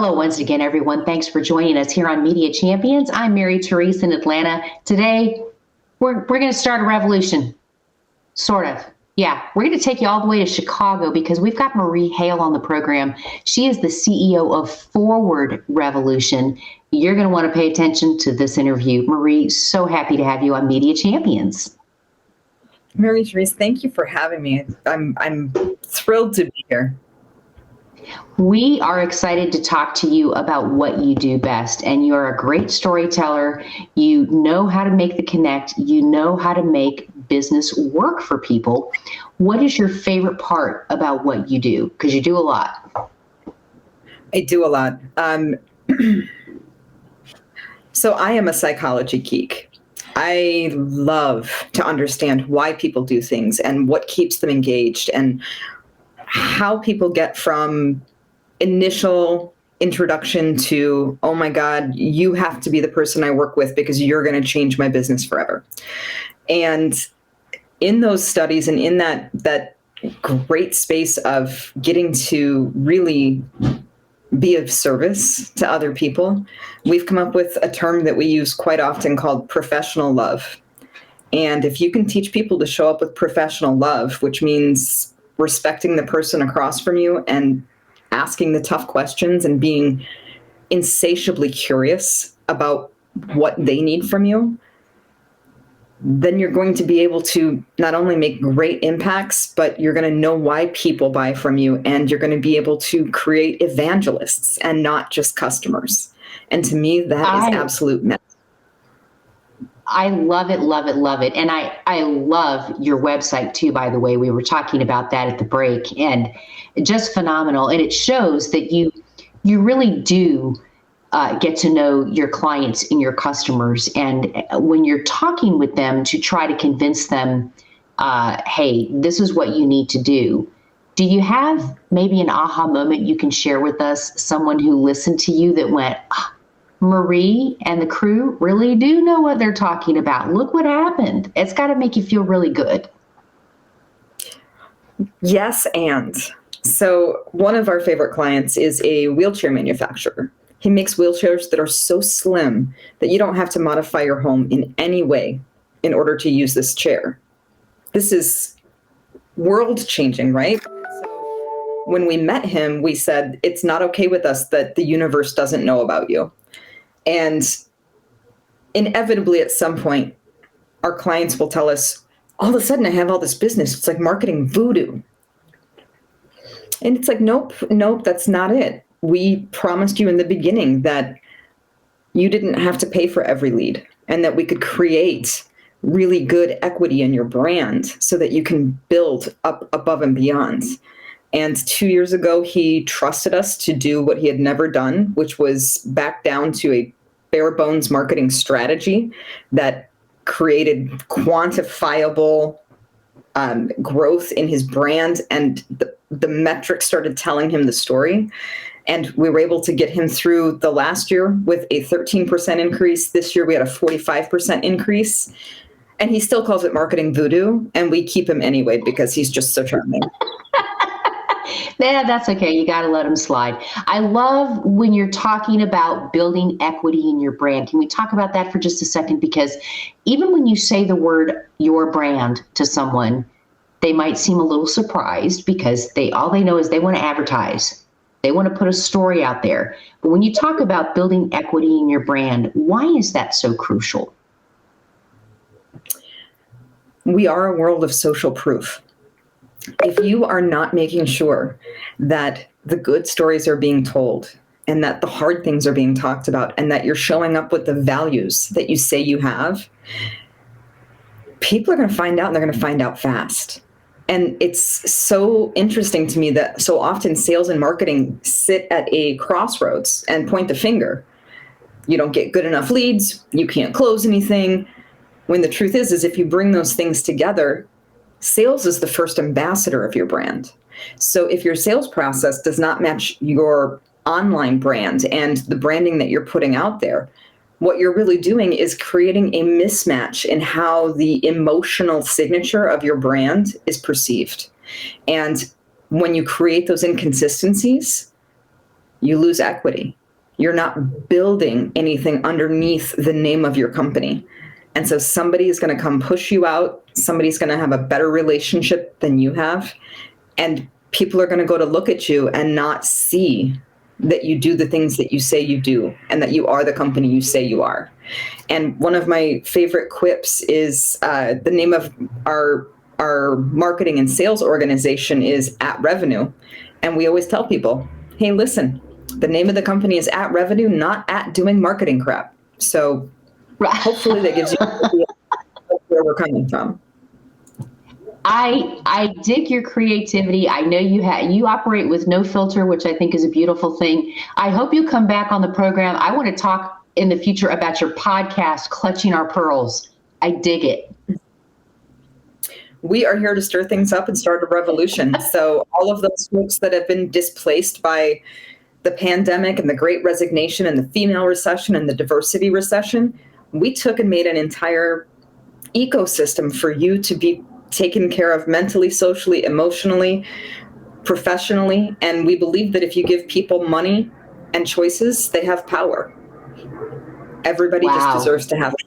Hello once again, everyone. Thanks for joining us here on Media Champions. I'm Mary Therese in Atlanta. Today, we're going to start a revolution. Sort of. Yeah, we're going to take you all the way to Chicago because we've got Marie Hale on the program. She is the CEO of fwdrevolution. You're going to want to pay attention to this interview. Marie, so happy to have you on Media Champions. Marie Therese, thank you for having me. I'm thrilled to be here. We are excited to talk to you about what you do best, and you're a great storyteller. You know how to make the connect. You know how to make business work for people. What is your favorite part about what you do? Because you do a lot. I do a lot. So I am a psychology geek. I love to understand why people do things and what keeps them engaged and how people get from initial introduction to, oh my God, you have to be the person I work with because you're going to change my business forever. And in those studies and in that great space of getting to really be of service to other people, we've come up with a term that we use quite often called professional love. And if you can teach people to show up with professional love, which means respecting the person across from you and asking the tough questions and being insatiably curious about what they need from you, then you're going to be able to not only make great impacts, but you're going to know why people buy from you, and you're going to be able to create evangelists and not just customers. And to me, that is absolute medicine. I love it, love it, love it. And I love your website too, by the way. We were talking about that at the break, and just phenomenal. And it shows that you really do get to know your clients and your customers. And when you're talking with them to try to convince them, hey, this is what you need to do. Do you have maybe an aha moment you can share with us, someone who listened to you that went, Marie and the crew really do know what they're talking about. Look what happened. It's got to make you feel really good. Yes, and so one of our favorite clients is a wheelchair manufacturer. He makes wheelchairs that are so slim that you don't have to modify your home in any way in order to use this chair. This is world-changing, right? So when we met him, we said, it's not okay with us that the universe doesn't know about you. And inevitably, at some point, our clients will tell us, all of a sudden, I have all this business. It's like marketing voodoo. And it's like, nope, that's not it. We promised you in the beginning that you didn't have to pay for every lead and that we could create really good equity in your brand so that you can build up above and beyond. And 2 years ago, he trusted us to do what he had never done, which was back down to a bare bones marketing strategy that created quantifiable growth in his brand. And the metrics started telling him the story. And we were able to get him through the last year with a 13% increase. This year, we had a 45% increase. And he still calls it marketing voodoo. And we keep him anyway because he's just so charming. Yeah, that's okay. You got to let them slide. I love when you're talking about building equity in your brand. Can we talk about that for just a second? Because even when you say the word your brand to someone, they might seem a little surprised because all they know is they want to advertise. They want to put a story out there. But when you talk about building equity in your brand, why is that so crucial? We are a world of social proof. If you are not making sure that the good stories are being told and that the hard things are being talked about and that you're showing up with the values that you say you have, people are going to find out, and they're going to find out fast. And it's so interesting to me that so often sales and marketing sit at a crossroads and point the finger. You don't get good enough leads. You can't close anything. When the truth is if you bring those things together, sales is the first ambassador of your brand. So if your sales process does not match your online brand and the branding that you're putting out there, what you're really doing is creating a mismatch in how the emotional signature of your brand is perceived. And when you create those inconsistencies, you lose equity. You're not building anything underneath the name of your company. And so somebody is going to come push you out. Somebody's going to have a better relationship than you have. And people are going to go to look at you and not see that you do the things that you say you do and that you are the company you say you are. And one of my favorite quips is the name of our marketing and sales organization is @Revenue. And we always tell people, hey, listen, the name of the company is @Revenue, not at doing marketing crap. So hopefully that gives you an idea of where we're coming from. I dig your creativity. I know you operate with no filter, which I think is a beautiful thing. I hope you come back on the program. I want to talk in the future about your podcast, Clutching Our Pearls. I dig it. We are here to stir things up and start a revolution. So all of those folks that have been displaced by the pandemic and the Great Resignation and the female recession and the diversity recession, we took and made an entire ecosystem for you to be taken care of mentally, socially, emotionally, professionally. And we believe that if you give people money and choices, they have power. Everybody just deserves to have it.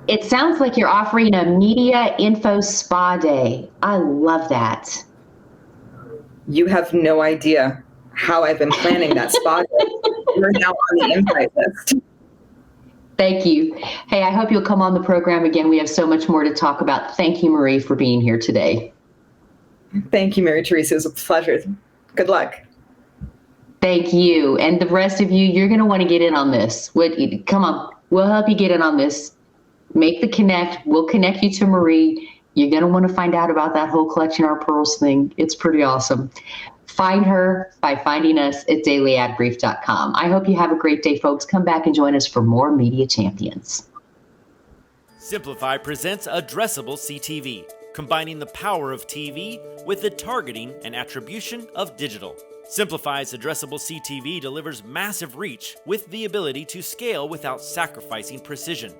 It sounds like you're offering a media info spa day. I love that. You have no idea how I've been planning that spa day. We're now on the invite list. Thank you. Hey, I hope you'll come on the program again. We have so much more to talk about. Thank you, Marie, for being here today. Thank you, Mary Teresa. It was a pleasure. Good luck. Thank you. And the rest of you, you're going to want to get in on this. Come on. We'll help you get in on this. Make the connect. We'll connect you to Marie. You're going to want to find out about that whole Clutching Our Pearls thing. It's pretty awesome. Find her by finding us at dailyadbrief.com. I hope you have a great day, folks. Come back and join us for more Media Champions. Simplify presents Addressable CTV, combining the power of TV with the targeting and attribution of digital. Simplify's Addressable CTV delivers massive reach with the ability to scale without sacrificing precision.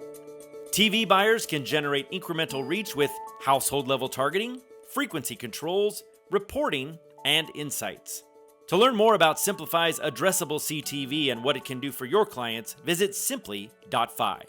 TV buyers can generate incremental reach with household-level targeting, frequency controls, reporting, and insights. To learn more about Simplify's Addressable CTV and what it can do for your clients, visit simply.fi.